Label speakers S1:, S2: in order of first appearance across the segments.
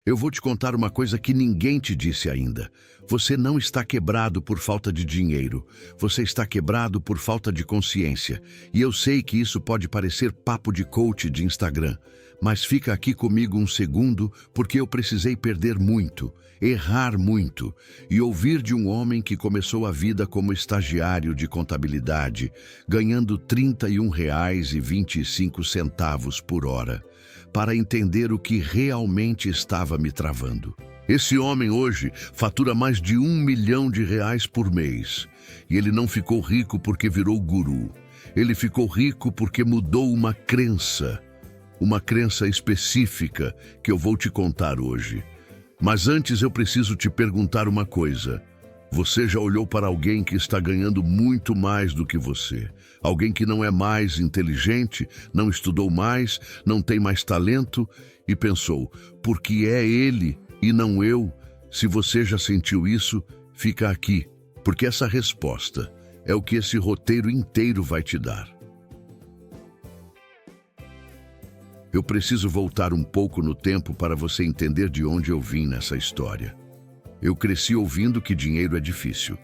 S1: Eu vou te contar uma coisa que ninguém te disse ainda. Você não está quebrado por falta de dinheiro. Você está quebrado por falta de consciência. E eu sei que isso pode parecer papo de coach de Instagram. Mas fica aqui comigo um segundo, porque eu precisei perder muito, errar muito, e ouvir de um homem que começou a vida como estagiário de contabilidade, ganhando R$ 31,25 por hora, para entender o que realmente estava me travando. Esse homem hoje fatura mais de R$ 1 milhão por mês. E ele não ficou rico porque virou guru. Ele ficou rico porque mudou uma crença específica que eu vou te contar hoje. Mas antes eu preciso te perguntar uma coisa. Você já olhou para alguém que está ganhando muito mais do que você? Alguém que não é mais inteligente, não estudou mais, não tem mais talento e pensou, por que é ele e não eu? Se você já sentiu isso, fica aqui, porque essa resposta é o que esse roteiro inteiro vai te dar. Eu preciso voltar um pouco no tempo para você entender de onde eu vim nessa história. Eu cresci ouvindo que dinheiro é difícil,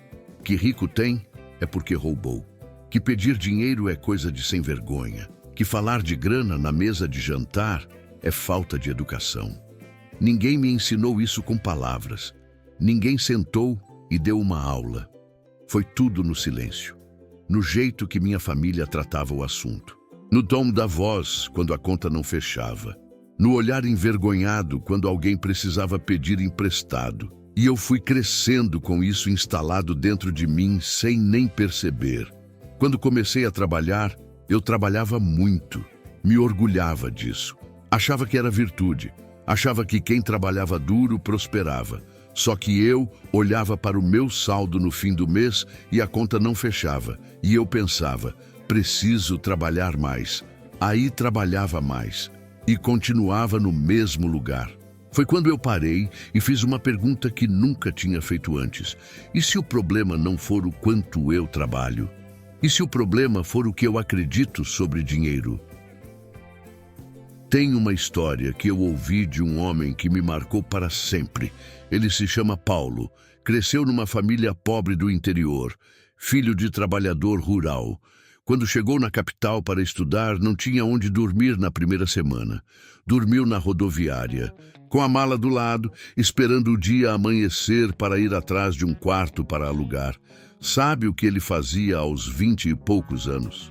S1: que rico tem é porque roubou, que pedir dinheiro é coisa de sem vergonha, que falar de grana na mesa de jantar é falta de educação. Ninguém me ensinou isso com palavras. Ninguém sentou e deu uma aula. Foi tudo no silêncio, no jeito que minha família tratava o assunto. No tom da voz, quando a conta não fechava. No olhar envergonhado, quando alguém precisava pedir emprestado. E eu fui crescendo com isso instalado dentro de mim sem nem perceber. Quando comecei a trabalhar, eu trabalhava muito. Me orgulhava disso. Achava que era virtude. Achava que quem trabalhava duro prosperava. Só que eu olhava para o meu saldo no fim do mês e a conta não fechava. E eu pensava, preciso trabalhar mais. Aí trabalhava mais e continuava no mesmo lugar. Foi quando eu parei e fiz uma pergunta que nunca tinha feito antes. E se o problema não for o quanto eu trabalho? E se o problema for o que eu acredito sobre dinheiro? Tem uma história que eu ouvi de um homem que me marcou para sempre. Ele se chama Paulo. Cresceu numa família pobre do interior, filho de trabalhador rural. Quando chegou na capital para estudar, não tinha onde dormir na primeira semana. Dormiu na rodoviária, com a mala do lado, esperando o dia amanhecer para ir atrás de um quarto para alugar. Sabe o que ele fazia aos 20 e poucos anos?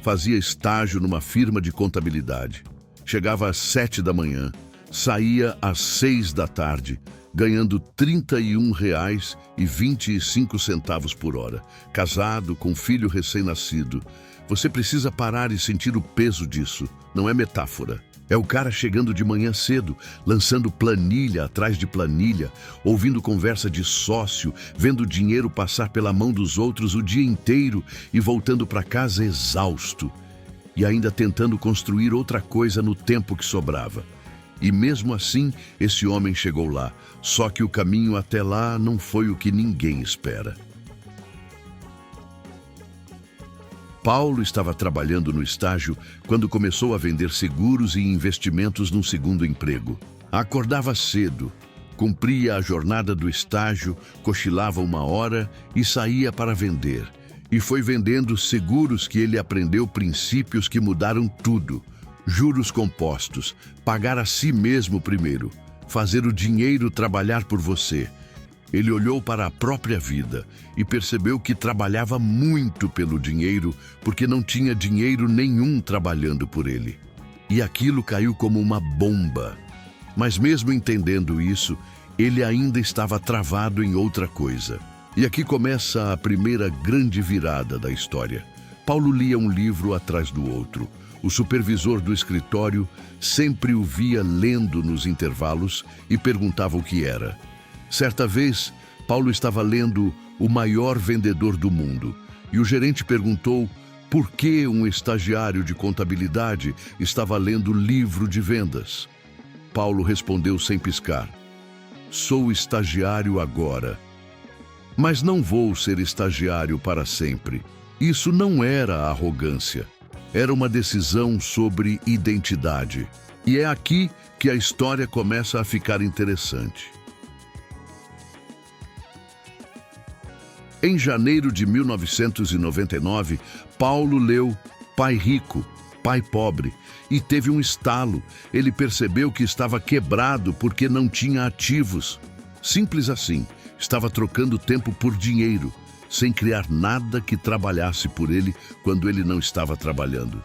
S1: Fazia estágio numa firma de contabilidade. Chegava às 7 da manhã, saía às 6 da tarde, ganhando R$ 31,25 por hora. Casado, com filho recém-nascido. Você precisa parar e sentir o peso disso. Não é metáfora. É o cara chegando de manhã cedo, lançando planilha atrás de planilha, ouvindo conversa de sócio, vendo dinheiro passar pela mão dos outros o dia inteiro e voltando para casa exausto. E ainda tentando construir outra coisa no tempo que sobrava. E mesmo assim, esse homem chegou lá. Só que o caminho até lá não foi o que ninguém espera. Paulo estava trabalhando no estágio quando começou a vender seguros e investimentos num segundo emprego. Acordava cedo, cumpria a jornada do estágio, cochilava 1 hora e saía para vender. E foi vendendo seguros que ele aprendeu princípios que mudaram tudo. Juros compostos, pagar a si mesmo primeiro, fazer o dinheiro trabalhar por você. Ele olhou para a própria vida e percebeu que trabalhava muito pelo dinheiro porque não tinha dinheiro nenhum trabalhando por ele. E aquilo caiu como uma bomba. Mas mesmo entendendo isso, ele ainda estava travado em outra coisa. E aqui começa a primeira grande virada da história. Paulo lia um livro atrás do outro. O supervisor do escritório sempre o via lendo nos intervalos e perguntava o que era. Certa vez, Paulo estava lendo O Maior Vendedor do Mundo e o gerente perguntou por que um estagiário de contabilidade estava lendo livro de vendas. Paulo respondeu sem piscar: sou estagiário agora, mas não vou ser estagiário para sempre. Isso não era arrogância. Era uma decisão sobre identidade. E é aqui que a história começa a ficar interessante. Em janeiro de 1999, Paulo leu Pai Rico, Pai Pobre e teve um estalo. Ele percebeu que estava quebrado porque não tinha ativos. Simples assim, estava trocando tempo por dinheiro, sem criar nada que trabalhasse por ele quando ele não estava trabalhando.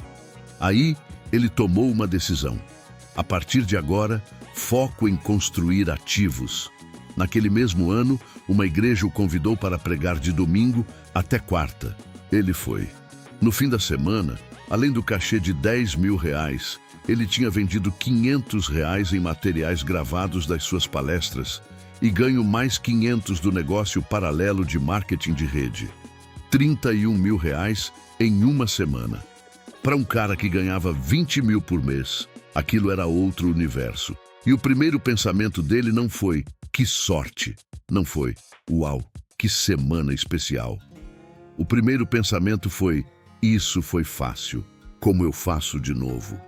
S1: Aí, ele tomou uma decisão. A partir de agora, foco em construir ativos. Naquele mesmo ano, uma igreja o convidou para pregar de domingo até quarta. Ele foi. No fim da semana, além do cachê de R$10.000, ele tinha vendido R$500 em materiais gravados das suas palestras e ganho mais 500 do negócio paralelo de marketing de rede. R$31.000 em uma semana. Para um cara que ganhava 20 mil por mês, aquilo era outro universo. E o primeiro pensamento dele não foi, que sorte. Não foi, uau, que semana especial. O primeiro pensamento foi, isso foi fácil, como eu faço de novo.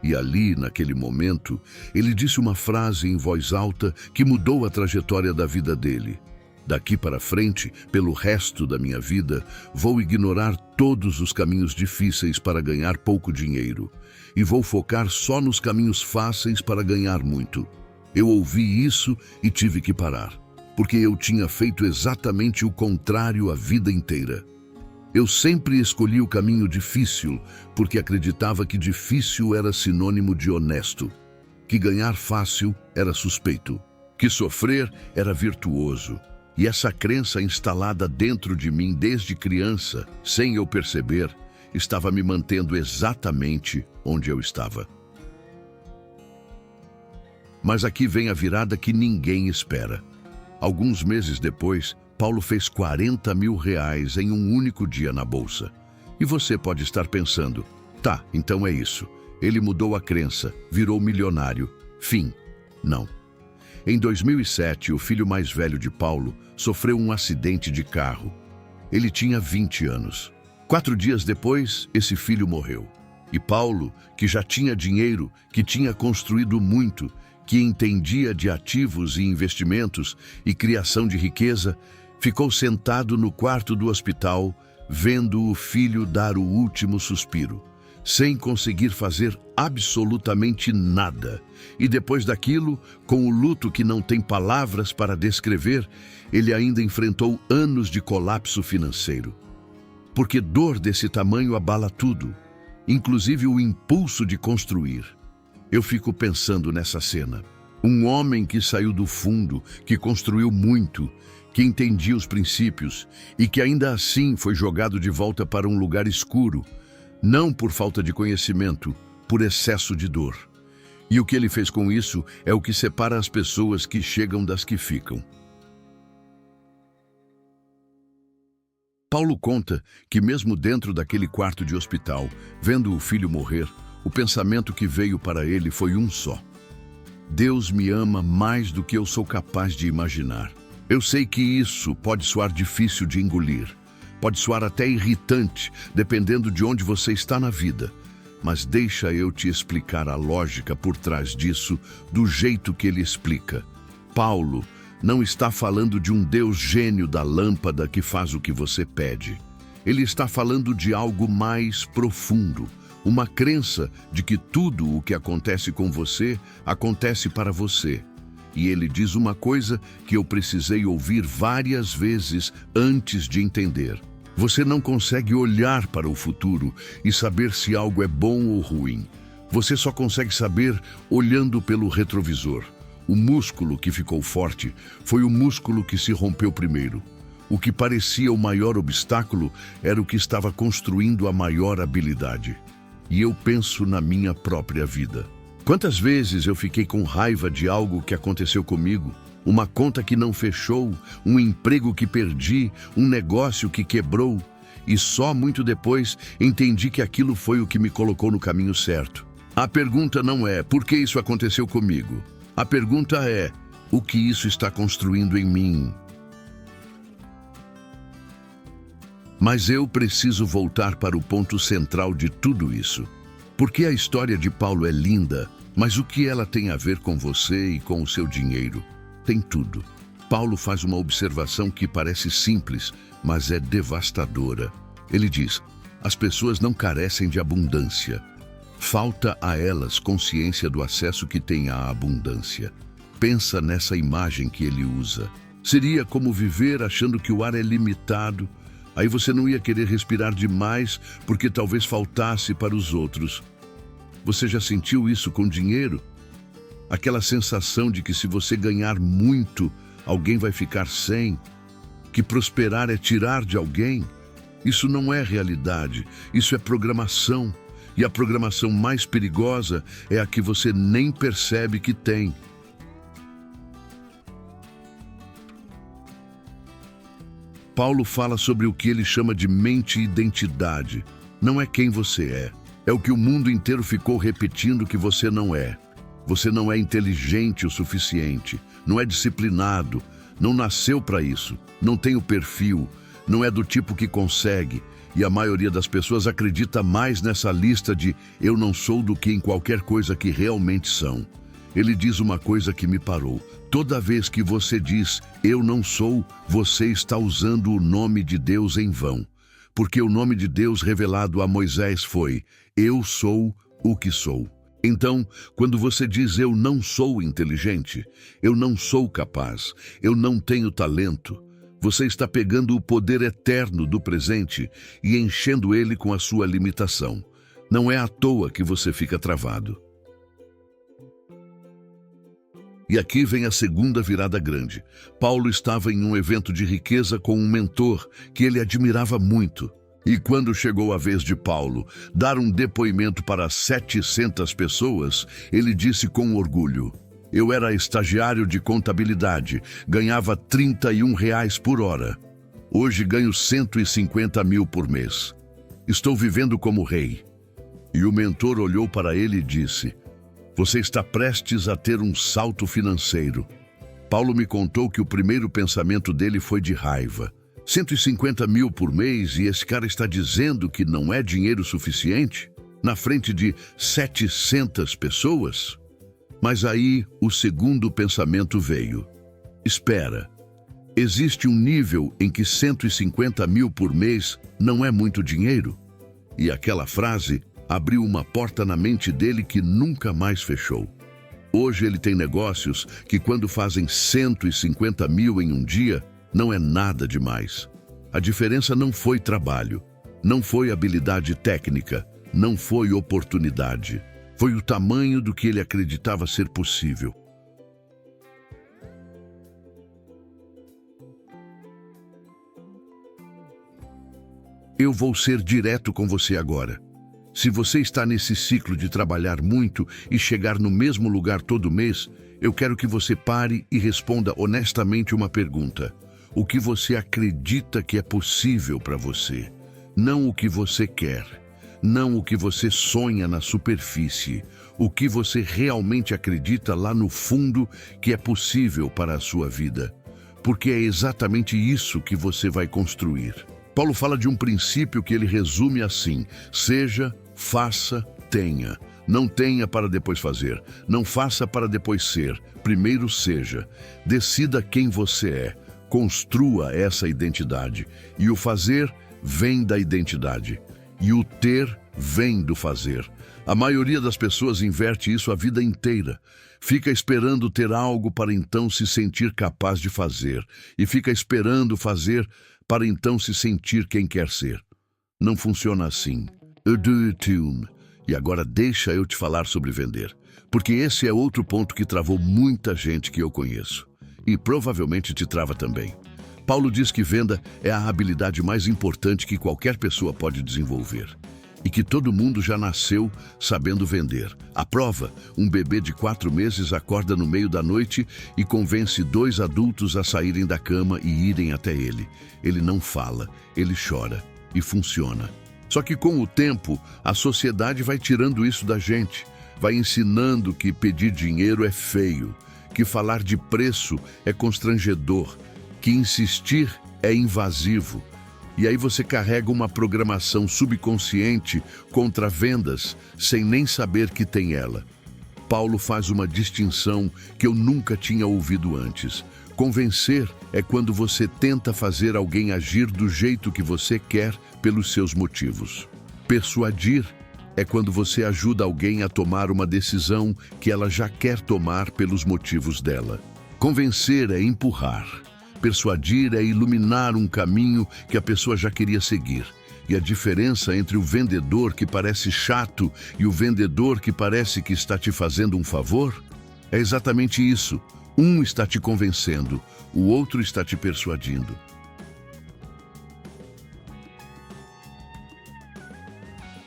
S1: E ali, naquele momento, ele disse uma frase em voz alta que mudou a trajetória da vida dele. Daqui para frente, pelo resto da minha vida, vou ignorar todos os caminhos difíceis para ganhar pouco dinheiro. E vou focar só nos caminhos fáceis para ganhar muito. Eu ouvi isso e tive que parar, porque eu tinha feito exatamente o contrário a vida inteira. Eu sempre escolhi o caminho difícil, porque acreditava que difícil era sinônimo de honesto, que ganhar fácil era suspeito, que sofrer era virtuoso. E essa crença instalada dentro de mim desde criança, sem eu perceber, estava me mantendo exatamente onde eu estava. Mas aqui vem a virada que ninguém espera. Alguns meses depois, Paulo fez R$40.000 em um único dia na bolsa. E você pode estar pensando, tá, então é isso. Ele mudou a crença, virou milionário. Fim. Não. Em 2007, o filho mais velho de Paulo sofreu um acidente de carro. Ele tinha 20 anos. 4 dias depois, esse filho morreu. E Paulo, que já tinha dinheiro, que tinha construído muito, que entendia de ativos e investimentos e criação de riqueza, ficou sentado no quarto do hospital, vendo o filho dar o último suspiro, sem conseguir fazer absolutamente nada. E depois daquilo, com o luto que não tem palavras para descrever, ele ainda enfrentou anos de colapso financeiro. Porque dor desse tamanho abala tudo, inclusive o impulso de construir. Eu fico pensando nessa cena. Um homem que saiu do fundo, que construiu muito, que entendia os princípios e que ainda assim foi jogado de volta para um lugar escuro, não por falta de conhecimento, por excesso de dor. E o que ele fez com isso é o que separa as pessoas que chegam das que ficam. Paulo conta que mesmo dentro daquele quarto de hospital, vendo o filho morrer, o pensamento que veio para ele foi um só. Deus me ama mais do que eu sou capaz de imaginar. Eu sei que isso pode soar difícil de engolir, pode soar até irritante, dependendo de onde você está na vida. Mas deixa eu te explicar a lógica por trás disso, do jeito que ele explica. Paulo não está falando de um Deus gênio da lâmpada que faz o que você pede. Ele está falando de algo mais profundo, uma crença de que tudo o que acontece com você, acontece para você. E ele diz uma coisa que eu precisei ouvir várias vezes antes de entender. Você não consegue olhar para o futuro e saber se algo é bom ou ruim. Você só consegue saber olhando pelo retrovisor. O músculo que ficou forte foi o músculo que se rompeu primeiro. O que parecia o maior obstáculo era o que estava construindo a maior habilidade. E eu penso na minha própria vida. Quantas vezes eu fiquei com raiva de algo que aconteceu comigo? Uma conta que não fechou, um emprego que perdi, um negócio que quebrou. E só muito depois entendi que aquilo foi o que me colocou no caminho certo. A pergunta não é por que isso aconteceu comigo. A pergunta é o que isso está construindo em mim. Mas eu preciso voltar para o ponto central de tudo isso. Porque a história de Paulo é linda, Mas o que ela tem a ver com você e com o seu dinheiro? Tem tudo. Paulo faz uma observação que parece simples, mas é devastadora. Ele diz: as pessoas não carecem de abundância. Falta a elas consciência do acesso que têm à abundância. Pensa nessa imagem que ele usa. Seria como viver achando que o ar é limitado. Aí você não ia querer respirar demais porque talvez faltasse para os outros. Você já sentiu isso com dinheiro? Aquela sensação de que se você ganhar muito, alguém vai ficar sem, que prosperar é tirar de alguém. Isso não é realidade, isso é programação. E a programação mais perigosa é a que você nem percebe que tem. Paulo fala sobre o que ele chama de mente-identidade. Não é quem você é. É o que o mundo inteiro ficou repetindo que você não é. Você não é inteligente o suficiente, não é disciplinado, não nasceu para isso, não tem o perfil, não é do tipo que consegue. E a maioria das pessoas acredita mais nessa lista de eu não sou do que em qualquer coisa que realmente são. Ele diz uma coisa que me parou. Toda vez que você diz eu não sou, você está usando o nome de Deus em vão. Porque o nome de Deus revelado a Moisés foi: eu sou o que sou. Então, quando você diz eu não sou inteligente, eu não sou capaz, eu não tenho talento, você está pegando o poder eterno do presente e enchendo ele com a sua limitação. Não é à toa que você fica travado. E aqui vem a segunda virada grande. Paulo estava em um evento de riqueza com um mentor que ele admirava muito. E quando chegou a vez de Paulo dar um depoimento para 700 pessoas, ele disse com orgulho: eu era estagiário de contabilidade, ganhava R$ 31 por hora. Hoje ganho 150 mil por mês. Estou vivendo como rei. E o mentor olhou para ele e disse: você está prestes a ter um salto financeiro. Paulo me contou que o primeiro pensamento dele foi de raiva. 150 mil por mês e esse cara está dizendo que não é dinheiro suficiente? Na frente de 700 pessoas? Mas aí o segundo pensamento veio. Espera, existe um nível em que 150 mil por mês não é muito dinheiro? E aquela frase abriu uma porta na mente dele que nunca mais fechou. Hoje ele tem negócios que quando fazem 150 mil em um dia, não é nada demais. A diferença não foi trabalho, não foi habilidade técnica, não foi oportunidade. Foi o tamanho do que ele acreditava ser possível. Eu vou ser direto com você agora. Se você está nesse ciclo de trabalhar muito e chegar no mesmo lugar todo mês, eu quero que você pare e responda honestamente uma pergunta. O que você acredita que é possível para você? Não o que você quer. Não o que você sonha na superfície. O que você realmente acredita lá no fundo que é possível para a sua vida. Porque é exatamente isso que você vai construir. Paulo fala de um princípio que ele resume assim: seja, faça, tenha. Não tenha para depois fazer. Não faça para depois ser. Primeiro seja. Decida quem você é. Construa essa identidade. E o fazer vem da identidade. E o ter vem do fazer. A maioria das pessoas inverte isso a vida inteira. Fica esperando ter algo para então se sentir capaz de fazer. E fica esperando fazer para então se sentir quem quer ser. Não funciona assim. E agora deixa eu te falar sobre vender. Porque esse é outro ponto que travou muita gente que eu conheço. E provavelmente te trava também. Paulo diz que venda é a habilidade mais importante que qualquer pessoa pode desenvolver. E que todo mundo já nasceu sabendo vender. A prova, um bebê de 4 meses acorda no meio da noite e convence 2 adultos a saírem da cama e irem até ele. Ele não fala, ele chora e funciona. Só que com o tempo, a sociedade vai tirando isso da gente. Vai ensinando que pedir dinheiro é feio, que falar de preço é constrangedor, que insistir é invasivo. E aí você carrega uma programação subconsciente contra vendas sem nem saber que tem ela. Paulo faz uma distinção que eu nunca tinha ouvido antes. Convencer é quando você tenta fazer alguém agir do jeito que você quer pelos seus motivos. Persuadir é quando você ajuda alguém a tomar uma decisão que ela já quer tomar pelos motivos dela. Convencer é empurrar. Persuadir é iluminar um caminho que a pessoa já queria seguir. E a diferença entre o vendedor que parece chato e o vendedor que parece que está te fazendo um favor é exatamente isso. Um está te convencendo, o outro está te persuadindo.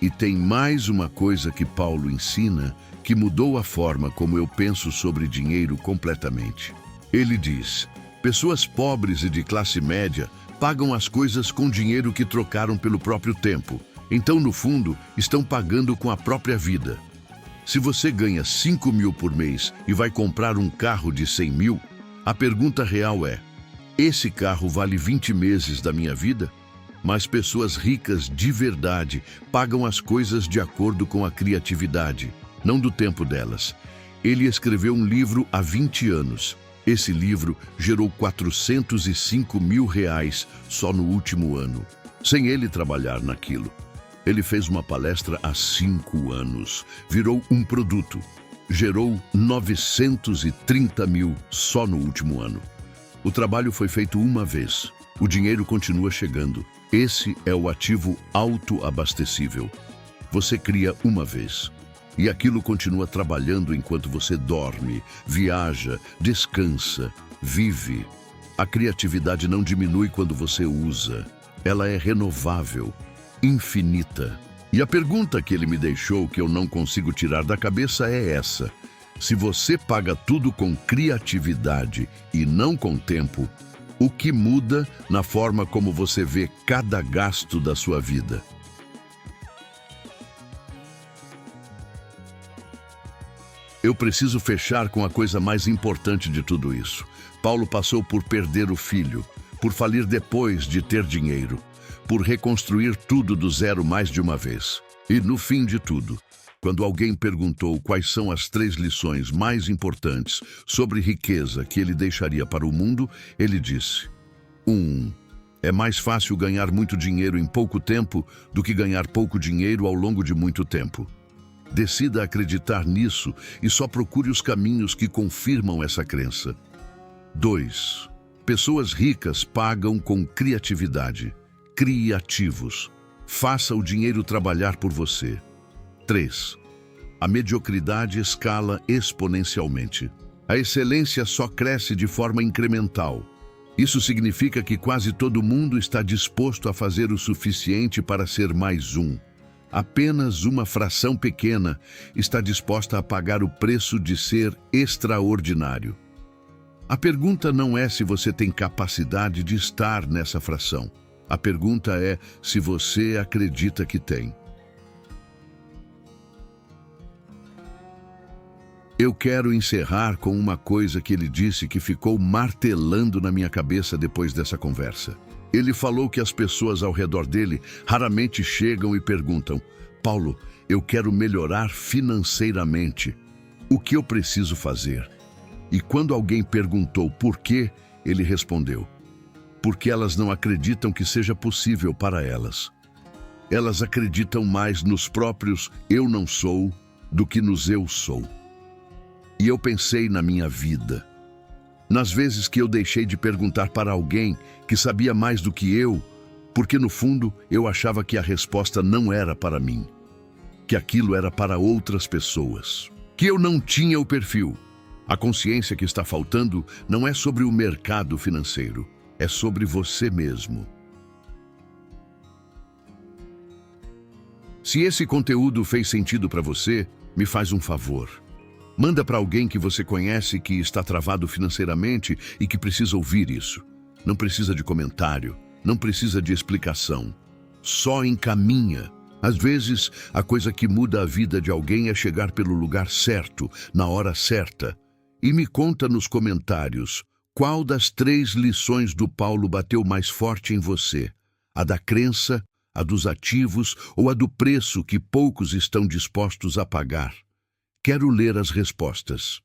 S1: E tem mais uma coisa que Paulo ensina que mudou a forma como eu penso sobre dinheiro completamente. Ele diz: pessoas pobres e de classe média pagam as coisas com dinheiro que trocaram pelo próprio tempo. Então, no fundo, estão pagando com a própria vida. Se você ganha 5.000 por mês e vai comprar um carro de 100.000, a pergunta real é: esse carro vale 20 meses da minha vida? Mas pessoas ricas de verdade pagam as coisas de acordo com a criatividade, não do tempo delas. Ele escreveu um livro há 20 anos. Esse livro gerou R$405.000 só no último ano, sem ele trabalhar naquilo. Ele fez uma palestra há 5 anos, virou um produto, gerou 930.000 só no último ano. O trabalho foi feito uma vez, o dinheiro continua chegando. Esse é o ativo autoabastecível. Você cria uma vez. E aquilo continua trabalhando enquanto você dorme, viaja, descansa, vive. A criatividade não diminui quando você usa. Ela é renovável, infinita. E a pergunta que ele me deixou que eu não consigo tirar da cabeça é essa: se você paga tudo com criatividade e não com tempo, o que muda na forma como você vê cada gasto da sua vida? Eu preciso fechar com a coisa mais importante de tudo isso. Paulo passou por perder o filho, por falir depois de ter dinheiro, por reconstruir tudo do zero mais de uma vez. E no fim de tudo, quando alguém perguntou quais são as 3 lições mais importantes sobre riqueza que ele deixaria para o mundo, ele disse: 1. É mais fácil ganhar muito dinheiro em pouco tempo do que ganhar pouco dinheiro ao longo de muito tempo. Decida acreditar nisso e só procure os caminhos que confirmam essa crença. 2. Pessoas ricas pagam com criatividade. Criativos. Faça o dinheiro trabalhar por você. 3. A mediocridade escala exponencialmente. A excelência só cresce de forma incremental. Isso significa que quase todo mundo está disposto a fazer o suficiente para ser mais um. Apenas uma fração pequena está disposta a pagar o preço de ser extraordinário. A pergunta não é se você tem capacidade de estar nessa fração. A pergunta é se você acredita que tem. Eu quero encerrar com uma coisa que ele disse que ficou martelando na minha cabeça depois dessa conversa. Ele falou que as pessoas ao redor dele raramente chegam e perguntam: Paulo, eu quero melhorar financeiramente. O que eu preciso fazer? E quando alguém perguntou por quê, ele respondeu: porque elas não acreditam que seja possível para elas. Elas acreditam mais nos próprios eu não sou do que nos eu sou. E eu pensei na minha vida. Nas vezes que eu deixei de perguntar para alguém que sabia mais do que eu, porque no fundo eu achava que a resposta não era para mim, que aquilo era para outras pessoas, que eu não tinha o perfil. A consciência que está faltando não é sobre o mercado financeiro, é sobre você mesmo. Se esse conteúdo fez sentido para você, me faz um favor. Manda para alguém que você conhece que está travado financeiramente e que precisa ouvir isso. Não precisa de comentário, não precisa de explicação. Só encaminha. Às vezes, a coisa que muda a vida de alguém é chegar pelo lugar certo, na hora certa. E me conta nos comentários qual das 3 lições do Paulo bateu mais forte em você. A da crença, a dos ativos ou a do preço que poucos estão dispostos a pagar. Quero ler as respostas.